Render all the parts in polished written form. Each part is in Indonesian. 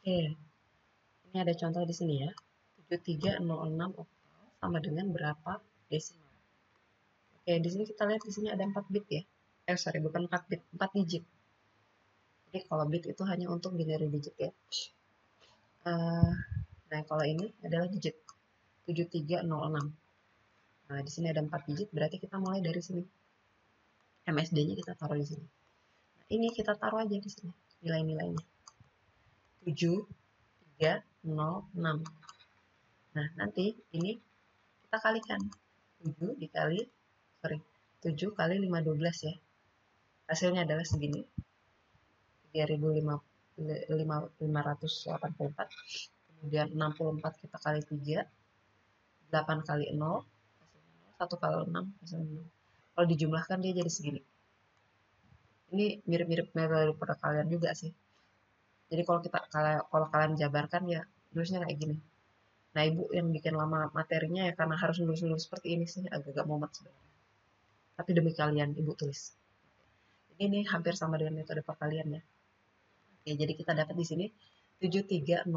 Oke, ini ada contoh di sini ya. 7306 oktal sama dengan berapa desimal? Oke, di sini kita lihat di sini ada 4 bit ya. Sorry, bukan 4 bit, 4 digit. Jadi kalau bit itu hanya untuk binary digit ya. Nah, kalau ini adalah digit 7306. Nah, di sini ada 4 digit, berarti kita mulai dari sini. MSD-nya kita taruh di sini. Nah, ini kita taruh aja di sini nilai-nilainya. 7306. Nah, nanti ini kita kalikan. 7 dikali, sorry, 7 kali 512 ya. Hasilnya adalah segini. 3584. Kemudian 64 kita kali 3, 8 kali 0, 1 kali 6, kalau dijumlahkan dia jadi segini. Ini mirip-mirip metode pada kalian juga sih. Jadi kalau kalian jabarkan ya tulisnya kayak gini. Nah, ibu yang bikin lama materinya ya karena harus nulis-nulis seperti ini sih agak-agak mumet sebenarnya. Tapi demi kalian ibu tulis. Ini hampir sama dengan metode perkalian ya. Oke, jadi kita dapat di sini 7306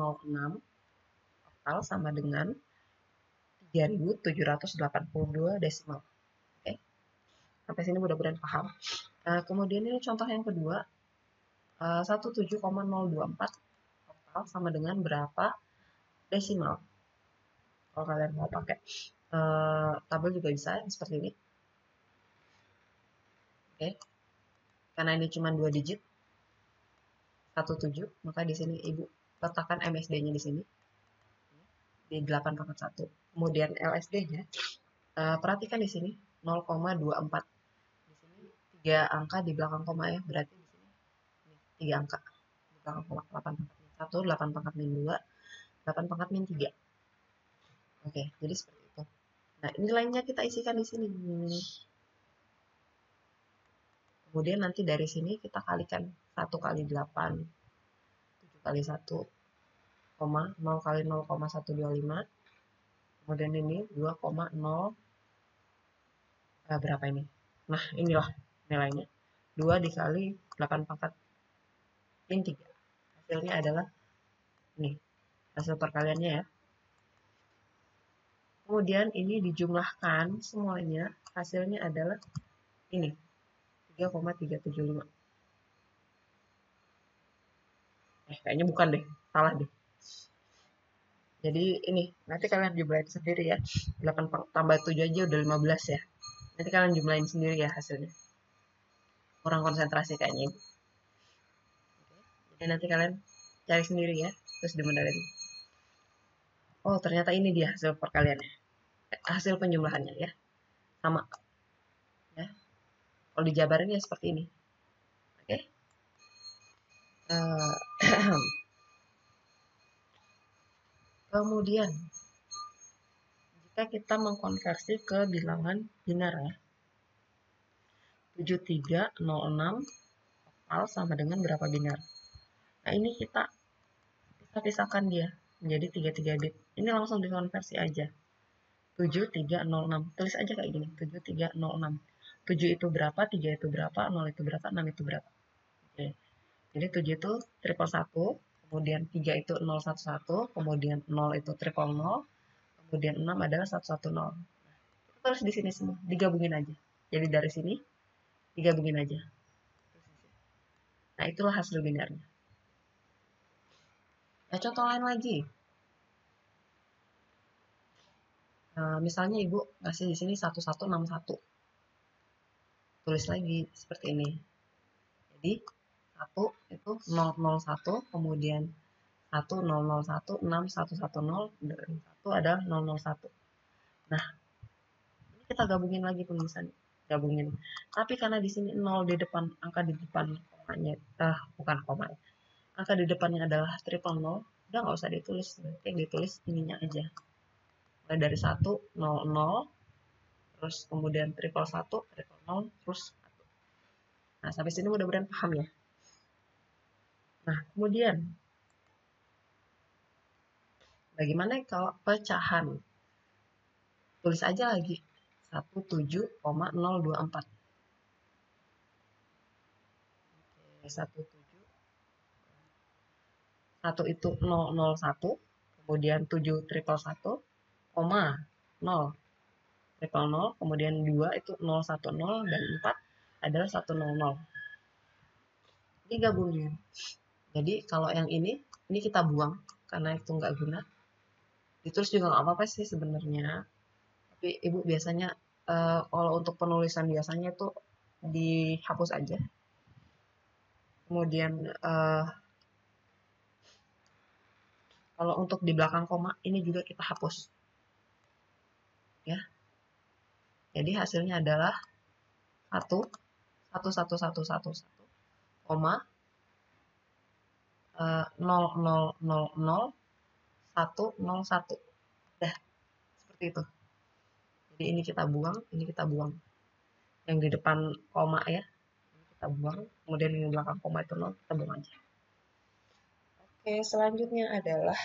oktal sama dengan 3782 desimal. Oke, sampai sini mudah-mudahan paham. Kemudian ini contoh yang kedua, 17,024 oktal sama dengan berapa desimal. Kalau kalian mau pakai tabel juga bisa seperti ini. Oke, karena ini cuma 2 digit, 17, maka di sini ibu letakkan MSD-nya di sini di 8/1. Kemudian LSD-nya perhatikan di sini 0,24. Di sini 3 angka di belakang koma ya, berarti di sini 3 angka di belakang koma. 8/1, 8/2, 8/3. Oke, jadi seperti itu. Nah, nilainya kita isikan di sini. Kemudian nanti dari sini kita kalikan 1 kali 8, 7 kali 1, 0 kali 0,125. Kemudian ini 2,0 berapa ini? Nah, inilah nilainya. 2 dikali 8/4 min 3. Hasilnya adalah ini, hasil perkaliannya ya. Kemudian ini dijumlahkan semuanya, hasilnya adalah ini, 3,375. Kayaknya bukan deh, salah deh. Jadi ini, nanti kalian jumlahin sendiri ya. 8 tambah 7 aja udah 15 ya. Nanti kalian jumlahin sendiri ya hasilnya. Kurang konsentrasi kayaknya. Jadi nanti kalian cari sendiri ya, terus dibenerin. Oh, ternyata ini dia hasil perkaliannya. Hasil penjumlahannya ya. Sama. Ya. Kalau dijabarin ya seperti ini. Oke. Kemudian, jika kita mengkonversi ke bilangan binar ya. 7306 oktal sama dengan berapa binar? Nah, ini kita pisahkan dia menjadi 33 bit. Ini langsung dikonversi aja. 7306. Tulis aja kayak gini, 7306. 7 itu berapa, 3 itu berapa, 0 itu berapa, 6 itu berapa. Oke. Jadi 7 itu triple 1, kemudian 3 itu 011, kemudian 0 itu triple 0, kemudian 6 adalah 110. Kita tulis di sini semua, digabungin aja. Jadi dari sini digabungin aja. Nah, itulah hasil binarnya. Nah, contoh lain lagi. Misalnya ibu kasih di sini 1161. Tulis lagi seperti ini. Jadi 1 itu 001, kemudian 1001, 6110, dan 1 ada 001. Nah, ini kita gabungin lagi penulisan, gabungin. Tapi karena di sini 0 di depan, angka di depan komanya, bukan koma ya. Angka di depannya adalah triple 0, udah nggak usah ditulis, yang ditulis ininya aja. Mulai dari 1, 0, 0, terus kemudian triple 1, triple 0, terus 1. Nah, sampai sini mudah-mudahan paham ya. Nah, kemudian bagaimana kalau pecahan? Tulis aja lagi 17,024. Oke, 17. 1 itu 001, kemudian 7 triple 1, koma 0 triple 0, kemudian 2 itu 010, dan 4 adalah 100. Ini gabungin. Jadi kalau yang ini kita buang karena itu nggak guna. Ditulis juga nggak apa-apa sih sebenarnya. Tapi ibu biasanya kalau untuk penulisan biasanya itu dihapus aja. Kemudian kalau untuk di belakang koma ini juga kita hapus. Ya. Jadi hasilnya adalah 1 1 1 1 1 1, koma 0000 101. Dah, seperti itu. Jadi ini kita buang, ini kita buang. Yang di depan koma ya, ini kita buang. Kemudian yang di belakang koma itu 0, kita buang aja. Oke, selanjutnya adalah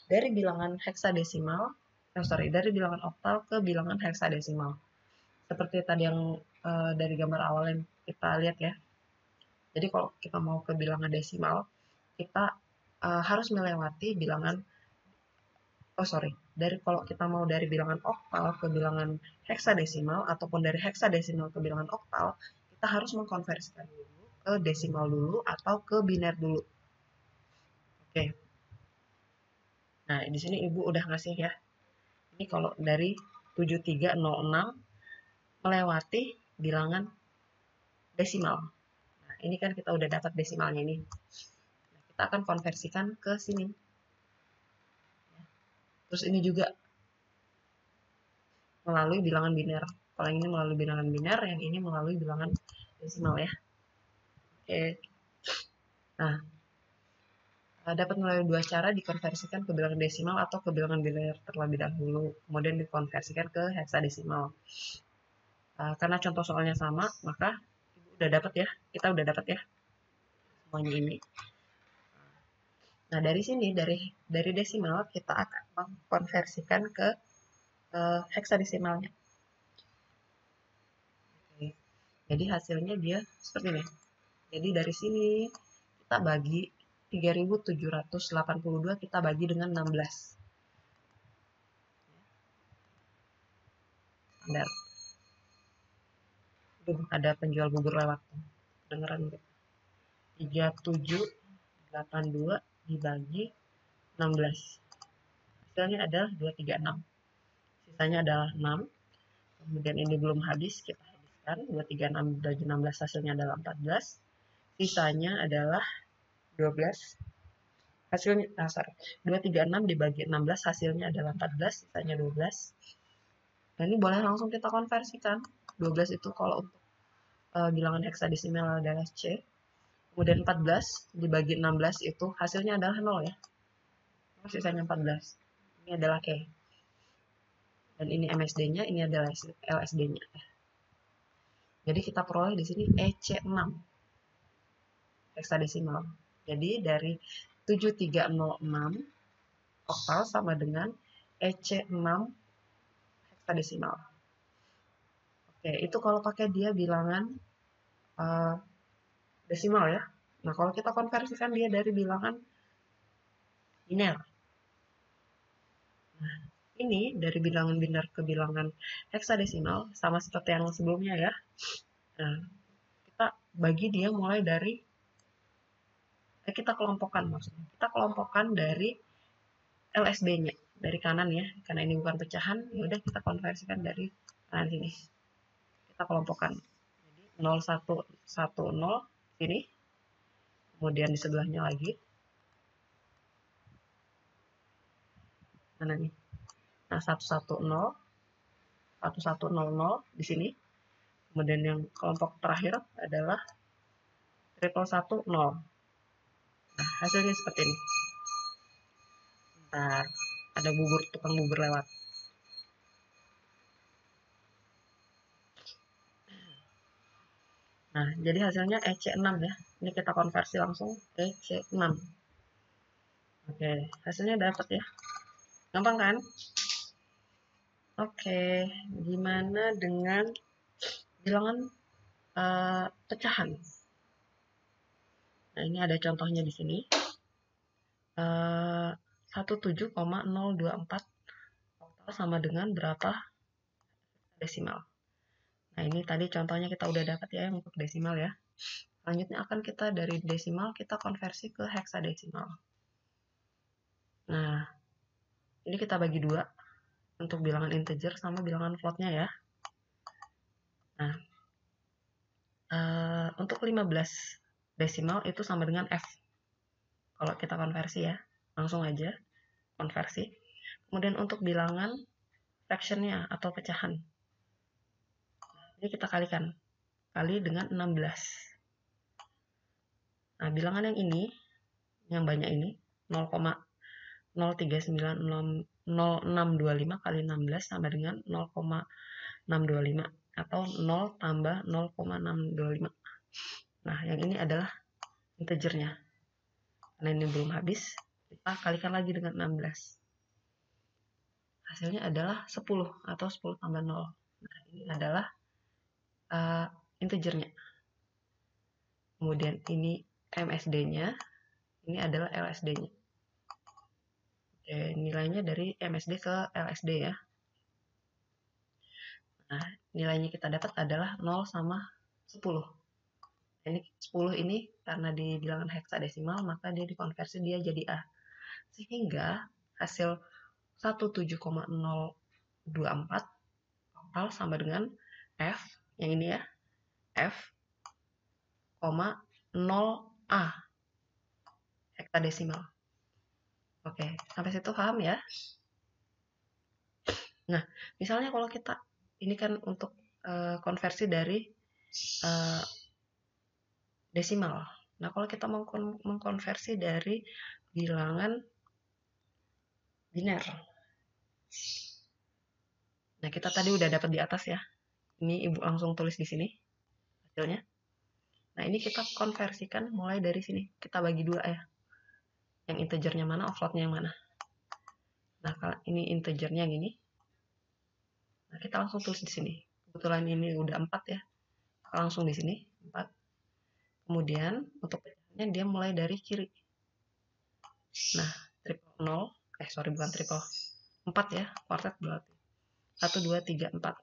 dari bilangan heksadesimal, dari bilangan oktal ke bilangan heksadesimal. Seperti tadi yang dari gambar awal yang kita lihat ya. Jadi kalau kita mau ke bilangan desimal, kita harus melewati bilangan, kalau kita mau dari bilangan oktal ke bilangan heksadesimal, ataupun dari heksadesimal ke bilangan oktal, kita harus mengkonversikan dulu ke desimal dulu atau ke biner dulu. Oke. Nah, di sini Ibu udah ngasih ya. Ini kalau dari 7306 melewati bilangan desimal. Nah, ini kan kita udah dapat desimalnya ini. Nah, kita akan konversikan ke sini. Terus ini juga melalui bilangan biner. Kalau yang ini melalui bilangan biner, yang ini melalui bilangan desimal ya. Oke. Nah, dapat melalui dua cara dikonversikan ke bilangan desimal atau ke bilangan biner terlebih dahulu, kemudian dikonversikan ke heksadesimal. Karena contoh soalnya sama, maka udah dapat ya, kita udah dapat ya semuanya ini. Nah, dari sini dari desimal kita akan mengkonversikan ke heksadesimalnya. Oke. Jadi hasilnya dia seperti ini. Jadi dari sini kita bagi 3782, kita bagi dengan 16. Standar. Ada penjual bubur lewat. Dengeran gitu. 3782 dibagi 16. Hasilnya adalah 236. Sisanya adalah 6. Kemudian ini belum habis, kita habiskan. 236 dibagi 16 hasilnya adalah 14. Sisanya adalah 12. Hasilnya, 236 dibagi 16 hasilnya adalah 14, sisanya 12. Dan ini boleh langsung kita konversikan. 12 itu kalau untuk bilangan heksadesimal adalah C. Kemudian 14 dibagi 16 itu hasilnya adalah 0 ya. Sisanya 14. Ini adalah E. Dan ini MSD-nya, ini adalah LSD-nya. Jadi kita peroleh di sini EC6 heksadesimal. Jadi dari 7306 oktal sama dengan EC6 heksadesimal. Oke, itu kalau pakai dia bilangan desimal ya. Nah, kalau kita konversikan dia dari bilangan biner. Nah, ini dari bilangan biner ke bilangan heksadesimal sama seperti yang sebelumnya ya. Nah, kita bagi dia mulai dari kita kelompokkan maksudnya. Kita kelompokkan dari LSB-nya dari kanan ya. Karena ini bukan pecahan, ya udah kita konversikan dari kanan sini. Kita kelompokkan. Jadi 0110 sini. Kemudian di sebelahnya lagi. Mana nih? Nah, 110 1100 di sini. Kemudian yang kelompok terakhir adalah 110. Nah, hasilnya seperti ini. Bentar, ada tukang bubur lewat. Nah, jadi hasilnya EC6 ya. Ini kita konversi langsung EC6. Oke, hasilnya dapat ya. Gampang kan? Oke, gimana dengan bilangan pecahan? Nah, ini ada contohnya di sini. 17,024 oktal sama dengan berapa desimal. Nah, ini tadi contohnya kita udah dapat ya untuk desimal ya. Selanjutnya akan kita dari desimal kita konversi ke heksadesimal. Nah, ini kita bagi dua untuk bilangan integer sama bilangan floatnya ya. Nah, untuk 15 desimal itu sama dengan F. Kalau kita konversi ya, langsung aja konversi. Kemudian untuk bilangan fractionnya atau pecahan, ini kita kalikan. Kali dengan 16. Nah, bilangan yang ini, yang banyak ini, 0,03960625 kali 16 sama dengan 0,625 atau 0 tambah 0,625. Nah, yang ini adalah integernya. Karena ini belum habis, kita kalikan lagi dengan 16. Hasilnya adalah 10 atau 10 tambah 0. Nah, ini adalah integernya. Kemudian ini MSD-nya, ini adalah LSD-nya. Oke, nilainya dari MSD ke LSD ya. Nah, nilainya kita dapat adalah 0 sama 10. Ini 10 ini karena di bilangan heksadesimal, maka dia dikonversi dia jadi A. Sehingga hasil 17,024 total sama dengan F, yang ini ya, F, 0A hektadesimal. Oke, sampai situ paham ya? Nah, misalnya kalau kita, ini kan untuk konversi dari desimal. Nah, kalau kita mengkonversi dari bilangan biner. Nah, kita tadi udah dapat di atas ya. Ini Ibu langsung tulis di sini hasilnya. Nah, ini kita konversikan mulai dari sini. Kita bagi dua ya. Yang integernya mana, offloadnya yang mana. Nah, kalau ini integernya yang ini. Nah, kita langsung tulis di sini. Kebetulan ini udah 4 ya. Langsung di sini 4. Kemudian untuk pecahannya dia mulai dari kiri. Nah, triple 0, bukan triple. 4 ya, kuartet berarti. 1, 2, 3, 4.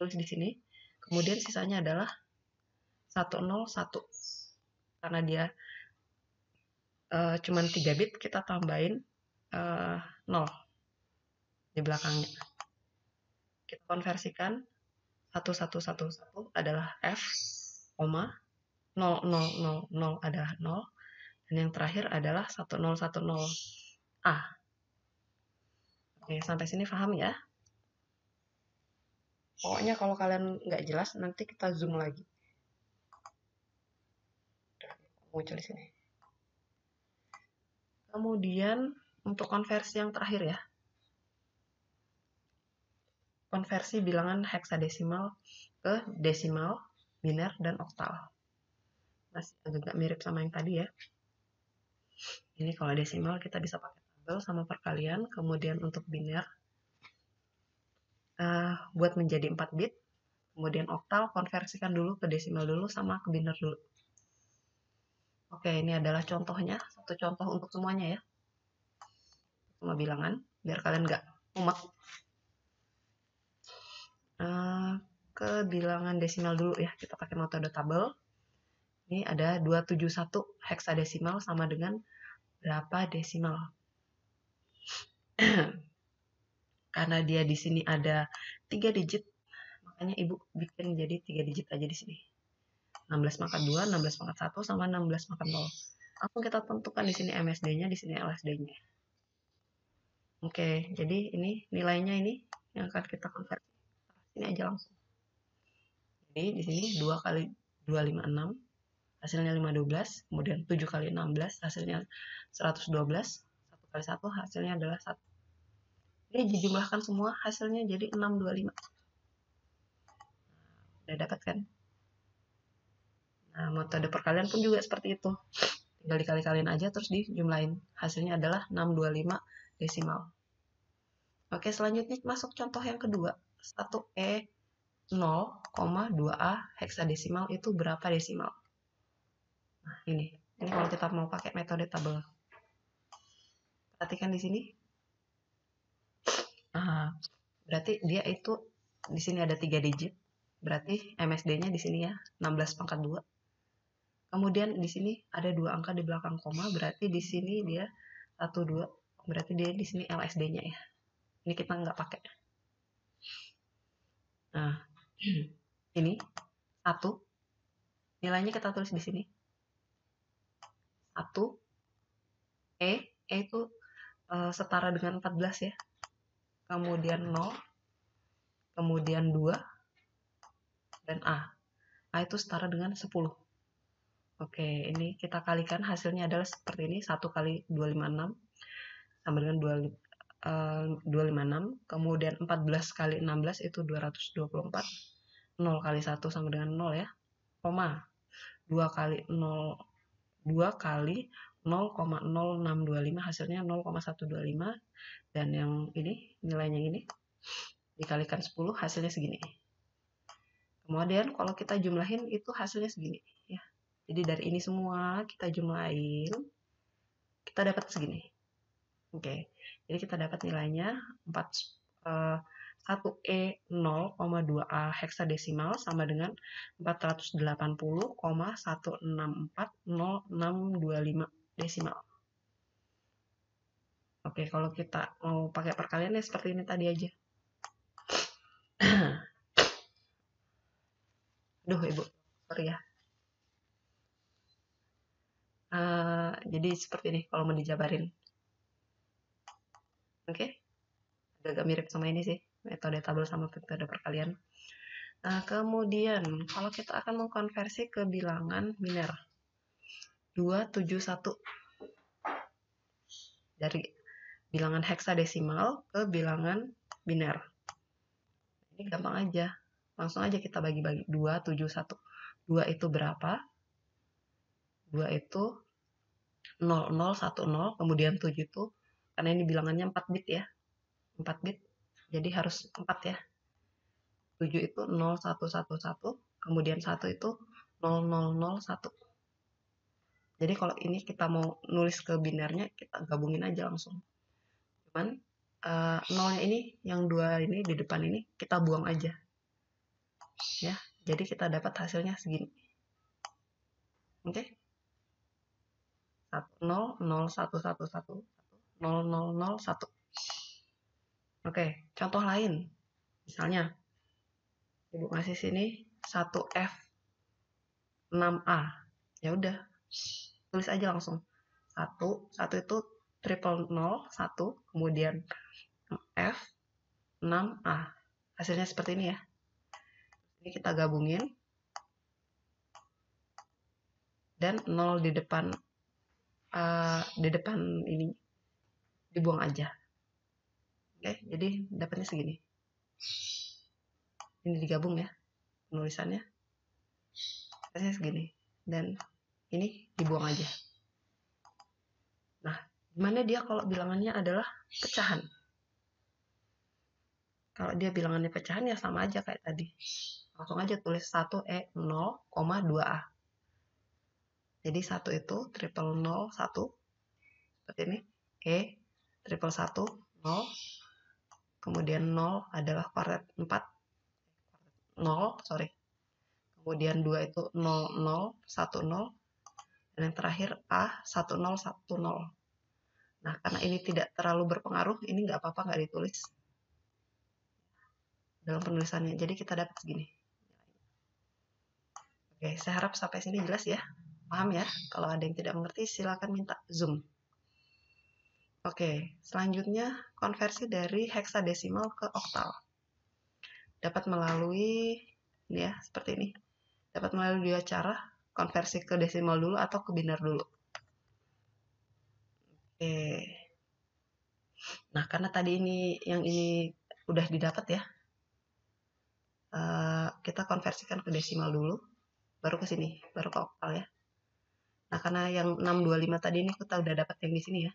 Tulis di sini. Kemudian sisanya adalah 101. Karena dia cuman 3 bit, kita tambahin 0 di belakangnya. Kita konversikan 1111 adalah F, 0000 adalah 0, dan yang terakhir adalah 1010A. Oke, sampai sini paham ya? Pokoknya kalau kalian nggak jelas, nanti kita zoom lagi. Muncul di sini. Kemudian untuk konversi yang terakhir ya. Konversi bilangan heksadesimal ke desimal, biner, dan oktal. Masih agak mirip sama yang tadi ya. Ini kalau desimal kita bisa pakai tabel sama perkalian. Kemudian untuk biner, buat menjadi 4 bit. Kemudian oktal, konversikan dulu ke desimal dulu sama ke biner dulu. Oke, ini adalah contohnya. Satu contoh untuk semuanya ya. Semua bilangan, biar kalian nggak mumet. Ke bilangan desimal dulu ya. Kita pakai metode tabel. Ini ada 271 heksadesimal sama dengan berapa desimal. Karena dia di sini ada 3 digit, makanya Ibu bikin jadi 3 digit aja di sini. 16 pangkat 2, 16 pangkat 1, sama 16 pangkat 0. Langsung kita tentukan di sini MSD-nya, di sini LSD-nya. Oke, jadi ini nilainya ini yang akan kita konversi. Sini aja langsung. Jadi di sini 2 kali 256, hasilnya 512, kemudian 7 kali 16, hasilnya 112, 1 kali 1, hasilnya adalah 1. Ini dijumlahkan semua, hasilnya jadi 625. Udah dapat kan? Nah, metode perkalian pun juga seperti itu. Tinggal dikali-kaliin aja terus dijumlahin. Hasilnya adalah 625 desimal. Oke, selanjutnya masuk contoh yang kedua. 1E 0,2A heksadesimal itu berapa desimal? Nah, ini kalau kita mau pakai metode tabel. Perhatikan di sini. Berarti dia itu di sini ada 3 digit. Berarti MSD-nya di sini ya, 16 pangkat 2. Kemudian di sini ada 2 angka di belakang koma, berarti di sini dia 1 2. Berarti dia di sini LSD-nya ya. Ini kita nggak pakai. Nah, ini 1. Nilainya kita tulis di sini. 1 E itu setara dengan 14 ya. Kemudian 0, kemudian 2 dan A. A itu setara dengan 10. Oke, ini kita kalikan, hasilnya adalah seperti ini. 1 kali 256 sama dengan 256. Kemudian 14 kali 16 itu 224. 0 kali 1 sama dengan 0 ya. Koma. 2 kali 0, 2 kali 0,0625 hasilnya 0,125. Dan yang ini, nilainya ini, dikalikan 10 hasilnya segini. Kemudian kalau kita jumlahin itu hasilnya segini ya. Jadi dari ini semua kita jumlahin, kita dapat segini. Oke, jadi kita dapat nilainya 1E 0,2A heksadesimal sama dengan 480,1640625 desimal. Oke, kalau kita mau pakai perkalian ya seperti ini tadi aja. Duh, Ibu, sorry ya. Jadi seperti ini kalau mau dijabarin. Oke, agak mirip sama ini sih, metode tabel sama metode perkalian. Nah, kemudian kalau kita akan mengkonversi ke bilangan biner 271 dari bilangan heksadesimal ke bilangan biner. Ini gampang aja, langsung aja kita bagi-bagi. 271. 2 itu berapa? 2 itu 0010, kemudian 7 itu, karena ini bilangannya 4 bit ya, 4 bit, jadi harus 4 ya. 7 itu 0111, kemudian 1 itu 0001. Jadi kalau ini kita mau nulis ke binernya, kita gabungin aja langsung. Cuman nolnya ini, yang 2 ini di depan ini, kita buang aja. Ya, jadi kita dapat hasilnya segini. Oke? 1001111 0001. Oke, contoh lain. Misalnya Ibu ngasih sini 1F 6A. Ya udah, tulis aja langsung. 1 itu triple 0, 1, kemudian F 6A. Hasilnya seperti ini ya. Ini kita gabungin. Dan 0 di depan ini dibuang aja. Oke, jadi dapatnya segini. Ini digabung ya penulisannya. Hasilnya segini. Dan ini dibuang aja. Nah, gimana dia kalau bilangannya adalah pecahan? Kalau dia bilangannya pecahan ya sama aja kayak tadi. Langsung aja tulis 1E 0,2A. Jadi 1 itu triple 0, 1. Seperti ini. E triple 1, 0. Kemudian 0 adalah kuadrat 4. 0, sorry. Kemudian 2 itu 0, 0, 1, 0. Dan yang terakhir A 1, 0, 1, 0. Nah, karena ini tidak terlalu berpengaruh, ini nggak apa-apa nggak ditulis dalam penulisannya. Jadi kita dapat segini. Oke, saya harap sampai sini jelas ya. Paham ya? Kalau ada yang tidak mengerti, silakan minta Zoom. Oke, selanjutnya konversi dari heksadesimal ke oktal. Dapat melalui ini ya, seperti ini. Dapat melalui dua cara, konversi ke desimal dulu atau ke biner dulu. Oke. Nah, karena tadi ini yang ini udah didapat ya. Kita konversikan ke desimal dulu, baru ke sini, baru ke oktal ya. Nah, karena yang 625 tadi ini kita udah dapat yang di sini ya.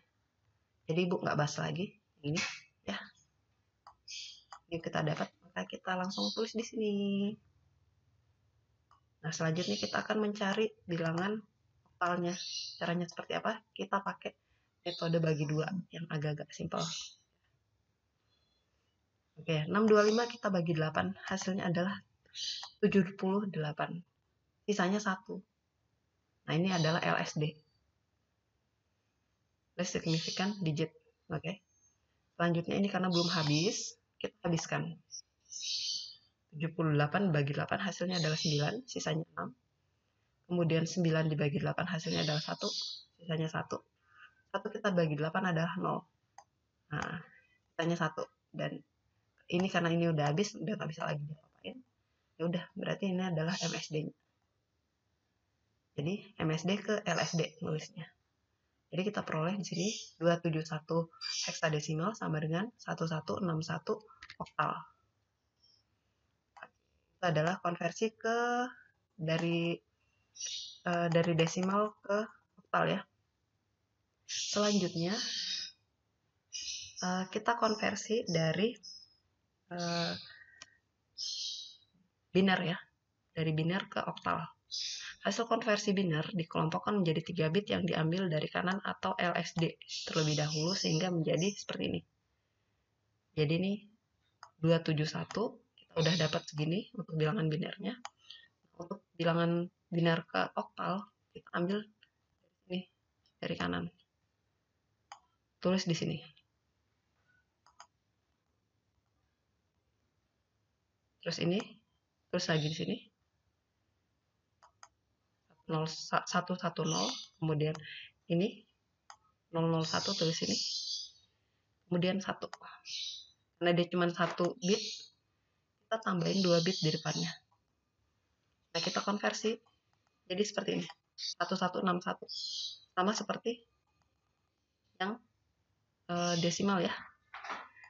Jadi Ibu nggak bahas lagi ini ya. Ini kita dapat, maka kita langsung tulis di sini. Nah, selanjutnya kita akan mencari bilangan oktalnya. Caranya seperti apa? Kita pakai metode bagi 2 yang agak-agak simpel. Oke, 625 kita bagi 8, hasilnya adalah 78. Sisanya 1. Nah, ini adalah LSD. Less significant digit. Oke. Selanjutnya ini karena belum habis, kita habiskan. 78 bagi 8 hasilnya adalah 9, sisanya 6. Kemudian 9 dibagi 8 hasilnya adalah 1, sisanya 1. 1 kita bagi 8 adalah 0. Nah, sisanya 1. Dan ini karena ini udah habis, udah nggak bisa lagi diapain. Ya udah, berarti ini adalah MSD-nya. Jadi MSD ke LSD nulisnya. Jadi kita peroleh di sini 271 heksadesimal sama dengan 1161 oktal. Itu adalah konversi ke dari desimal ke oktal ya. Selanjutnya kita konversi dari biner ya, dari biner ke oktal. Hasil konversi biner dikelompokkan menjadi 3 bit yang diambil dari kanan atau LSD terlebih dahulu sehingga menjadi seperti ini. Jadi ini 271 kita udah dapat segini untuk bilangan binernya. Untuk bilangan biner ke oktal kita ambil dari sini, dari kanan. Tulis di sini. Terus ini, terus lagi di sini. 110, kemudian ini 001 tulis ini. Kemudian 1. Karena dia cuma 1 bit, kita tambahin 2 bit di depannya. Nah, kita konversi jadi seperti ini. 1161. Sama seperti yang desimal ya.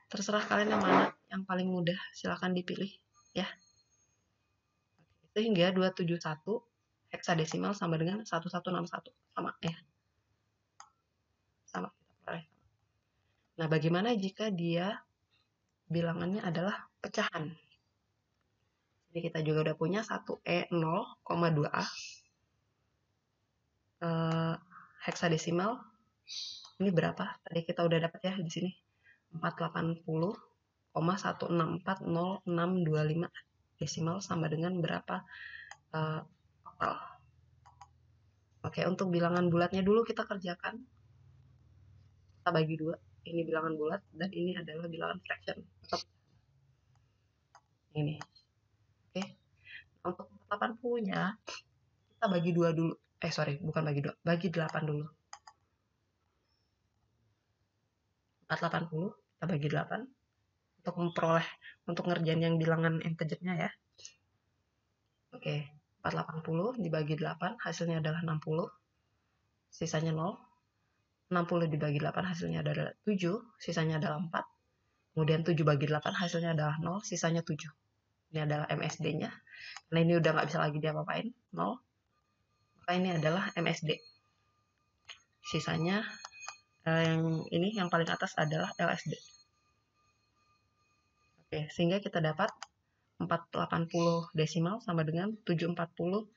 Terserah kalian yang mana yang paling mudah, silahkan dipilih ya. Sehingga 271 heksadesimal sama dengan 1161. Sama ya. Sama kita peroleh. Nah, bagaimana jika dia bilangannya adalah pecahan? Jadi kita juga udah punya 1E0,2A heksadesimal. Ini berapa? Tadi kita udah dapat ya di sini. 480,1640625 desimal sama dengan berapa oktal. Oke, untuk bilangan bulatnya dulu kita kerjakan. Kita bagi 2. Ini bilangan bulat dan ini adalah bilangan fraction. Ini. Oke. Untuk 480-nya kita bagi 2 dulu. Bukan bagi 2. Bagi 8 dulu. 480 kita bagi 8 untuk memperoleh, untuk ngerjain yang bilangan integernya ya. Oke, 480 dibagi 8 hasilnya adalah 60, sisanya 0. 60 dibagi 8 hasilnya adalah 7, sisanya adalah 4. Kemudian 7 bagi 8 hasilnya adalah 0, sisanya 7. Ini adalah MSD-nya. Karena ini udah nggak bisa lagi diapa-apain, 0. Maka ini adalah MSD. Sisanya yang ini yang paling atas adalah LSD. Oke, sehingga kita dapat 480 desimal sama dengan 740.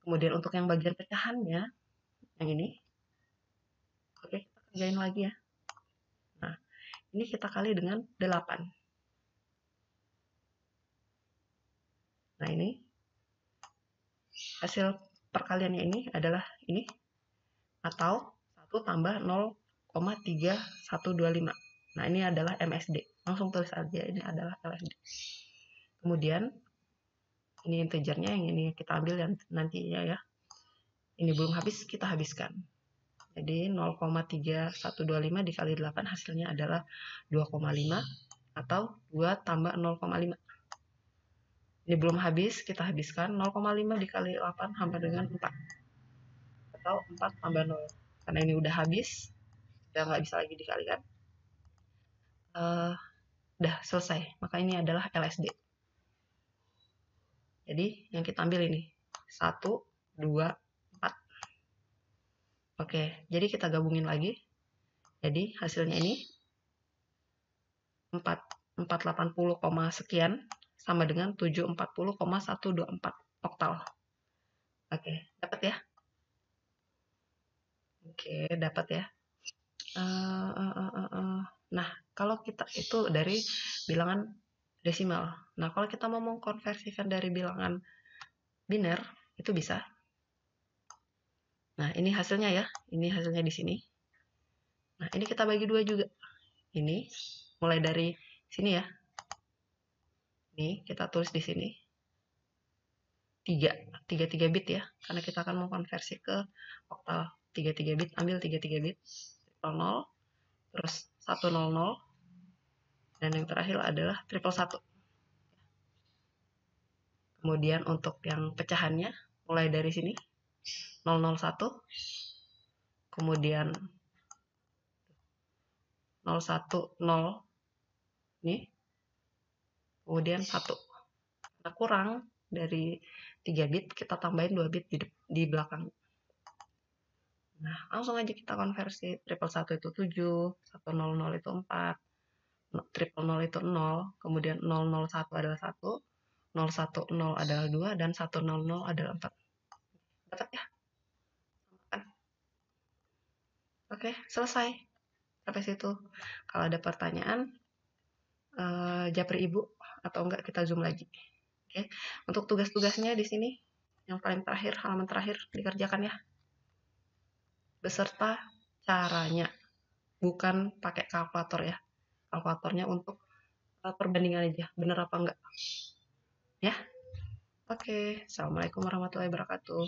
Kemudian untuk yang bagian pecahannya, yang ini, oke, kita kerjain lagi ya. Nah, ini kita kali dengan 8. Nah, ini hasil perkaliannya ini adalah ini, atau 1 tambah 0,3125. Nah, ini adalah MSD. Langsung tulis aja, ini adalah LSD. Kemudian, ini integernya, yang ini kita ambil yang nantinya ya. Ini belum habis, kita habiskan. Jadi 0,3125 dikali 8 hasilnya adalah 2,5 atau 2 tambah 0,5. Ini belum habis, kita habiskan 0,5 dikali 8 sama dengan 4. Atau 4 tambah 0. Karena ini udah habis, udah nggak bisa lagi dikalikan. Udah selesai, maka ini adalah LSD. Jadi yang kita ambil ini 1, 2, 4. Oke, jadi kita gabungin lagi. Jadi hasilnya ini 480, sekian sama dengan 740,124 oktal. Oke, dapat ya? Oke, dapat ya. Eh, eh, eh, Nah, kalau kita itu dari bilangan desimal. Nah, kalau kita mau mengkonversikan dari bilangan biner, itu bisa. Nah, ini hasilnya ya. Ini hasilnya di sini. Nah, ini kita bagi dua juga. Ini mulai dari sini ya. Ini kita tulis di sini. 3, 3 bit ya. Karena kita akan mau konversi ke oktal 3 bit. Ambil 3 bit. 00, terus 100, dan yang terakhir adalah triple 1. Kemudian untuk yang pecahannya, mulai dari sini. 001, kemudian 010, nih, kemudian 1. Nah, kurang dari 3 bit, kita tambahin 2 bit di belakang. Nah, langsung aja kita konversi. Triple 1 itu 7, 100 itu 4, triple 0 itu 0, kemudian 001 adalah 1, 010 adalah 2, dan 100 adalah 4. Dapat ya? Oke, selesai. Sampai situ. Kalau ada pertanyaan, japri ibu, atau enggak kita zoom lagi. Oke, untuk tugas-tugasnya di sini, yang paling terakhir, halaman terakhir, dikerjakan ya. Beserta caranya, bukan pakai kalkulator ya. Kalkulatornya untuk perbandingan aja, bener apa enggak. Ya, oke. Assalamualaikum warahmatullahi wabarakatuh.